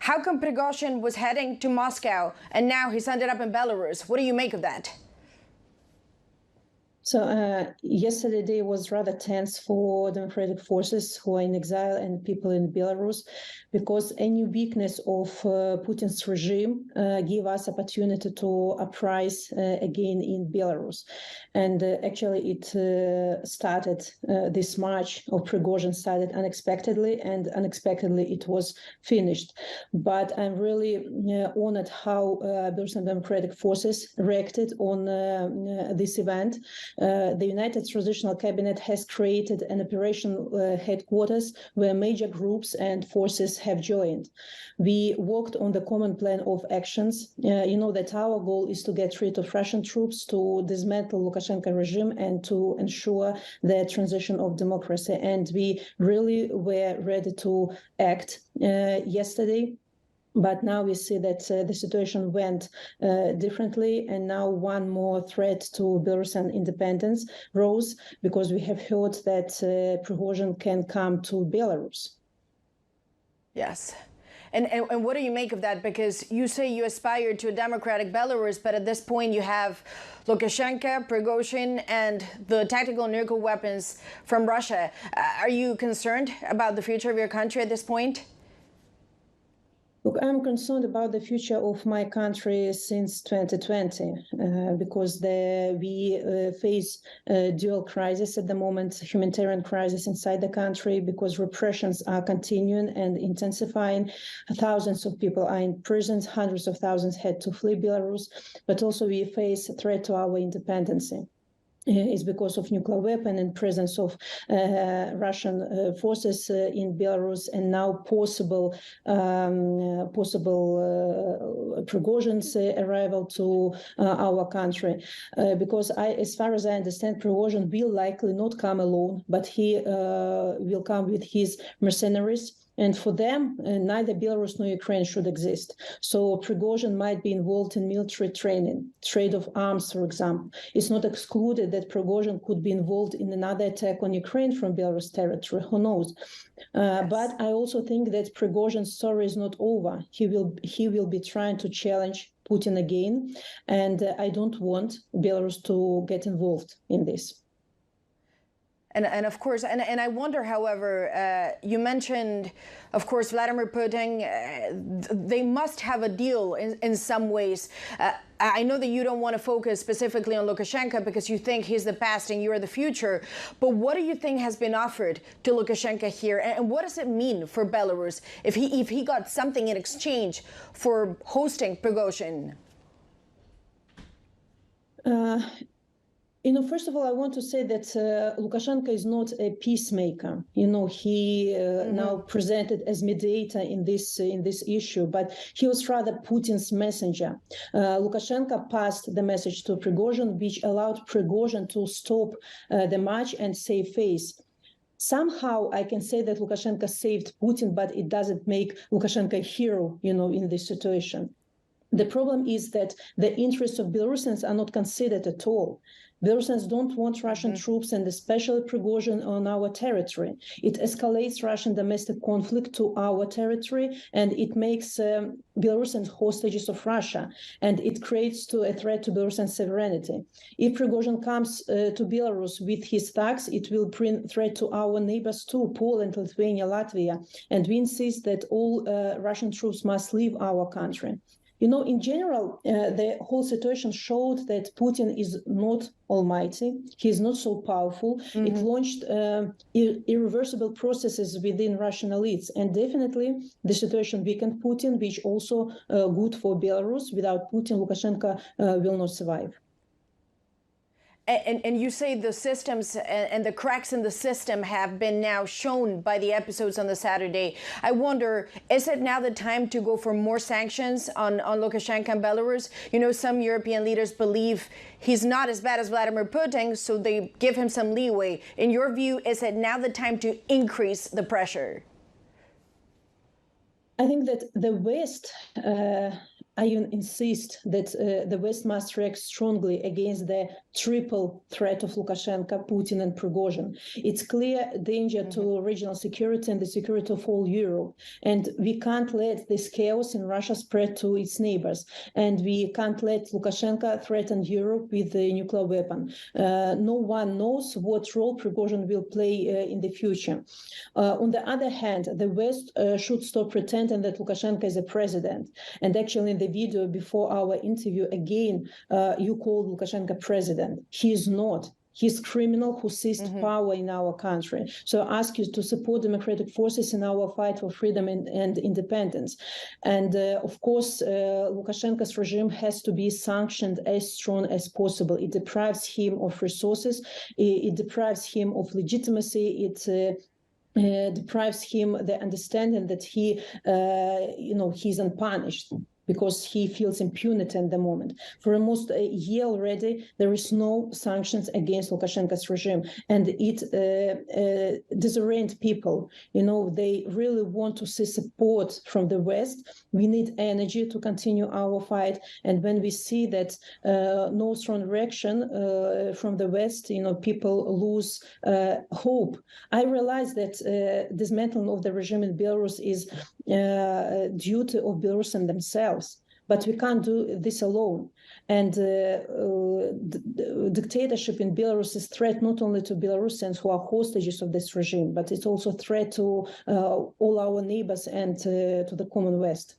How come Prigozhin was heading to Moscow and now he's ended up in Belarus? What do you make of that? So yesterday day was rather tense for democratic forces who are in exile and people in Belarus, because any weakness of Putin's regime gave us opportunity to uprise again in Belarus. And actually it started, this march of Prigozhin started unexpectedly, and unexpectedly it was finished. But I'm really honored how Belarusian democratic forces reacted on this event. The United Transitional Cabinet has created an operational headquarters where major groups and forces have joined. We worked on the common plan of actions. You know that our goal is to get rid of Russian troops, to dismantle Lukashenko regime, and to ensure the transition of democracy. And we really were ready to act yesterday. But now we see that the situation went differently, and now one more threat to Belarusian independence rose, because we have heard that Prigozhin can come to Belarus. Yes. And what do you make of that? Because you say you aspire to a democratic Belarus, but at this point you have Lukashenko, Prigozhin, and the tactical nuclear weapons from Russia. Are you concerned about the future of your country at this point? Look, I'm concerned about the future of my country since 2020, because we face a dual crisis at the moment, humanitarian crisis inside the country, because repressions are continuing and intensifying. Thousands of people are in prisons, hundreds of thousands had to flee Belarus, but also we face a threat to our independence. Is because of nuclear weapon and presence of Russian forces in Belarus, and now possible Prigozhin's arrival to our country. Because as far as I understand, Prigozhin will likely not come alone, but he will come with his mercenaries. And for them, neither Belarus nor Ukraine should exist. So Prigozhin might be involved in military training, trade of arms, for example. It's not excluded that Prigozhin could be involved in another attack on Ukraine from Belarus territory. Who knows? Yes. But I also think that Prigozhin's story is not over. He will be trying to challenge Putin again. And I don't want Belarus to get involved in this. And of course, and I wonder, however, you mentioned, of course, Vladimir Putin, they must have a deal in some ways. I know that you don't want to focus specifically on Lukashenko because you think he's the past and you're the future. But what do you think has been offered to Lukashenko here? And what does it mean for Belarus if he got something in exchange for hosting Prigozhin? First of all, I want to say that Lukashenko is not a peacemaker. He now presented as mediator in this issue, but he was rather Putin's messenger. Lukashenko passed the message to Prigozhin, which allowed Prigozhin to stop the march and save face. Somehow I can say that Lukashenko saved Putin, but it doesn't make Lukashenko a hero, in this situation. The problem is that the interests of Belarusians are not considered at all. Belarusians don't want Russian troops, and especially Prigozhin, on our territory. It escalates Russian domestic conflict to our territory, and it makes Belarusians hostages of Russia, and it creates a threat to Belarusian sovereignty. If Prigozhin comes to Belarus with his thugs, it will bring threat to our neighbors too, Poland, Lithuania, Latvia, and we insist that all Russian troops must leave our country. In general, the whole situation showed that Putin is not almighty. He is not so powerful. It launched irreversible processes within Russian elites. And definitely the situation weakened Putin, which also good for Belarus. Without Putin, Lukashenko will not survive. And you say the systems and the cracks in the system have been now shown by the episodes on the Saturday. I wonder, is it now the time to go for more sanctions on Lukashenko and Belarus? Some European leaders believe he's not as bad as Vladimir Putin, so they give him some leeway. In your view, is it now the time to increase the pressure? I think that the West I even insist that the West must react strongly against the triple threat of Lukashenko, Putin, and Prigozhin. It's clear danger to regional security and the security of all Europe. And we can't let this chaos in Russia spread to its neighbors. And we can't let Lukashenko threaten Europe with a nuclear weapon. No one knows what role Prigozhin will play in the future. On the other hand, the West should stop pretending that Lukashenko is a president. And actually, in the video before our interview, again, you called Lukashenko president. He is not. He's a criminal who seized power in our country. So I ask you to support democratic forces in our fight for freedom and independence. And of course, Lukashenko's regime has to be sanctioned as strong as possible. It deprives him of resources. It deprives him of legitimacy. It deprives him the understanding that he's unpunished, because he feels impunity at the moment. For almost a year already, there is no sanctions against Lukashenko's regime, and it disorients people. They really want to see support from the West. We need energy to continue our fight, and when we see that no strong reaction from the West, people lose hope. I realize that dismantling of the regime in Belarus is duty of Belarusians themselves. But we can't do this alone. And dictatorship in Belarus is a threat not only to Belarusians who are hostages of this regime, but it's also a threat to all our neighbors and to the common West.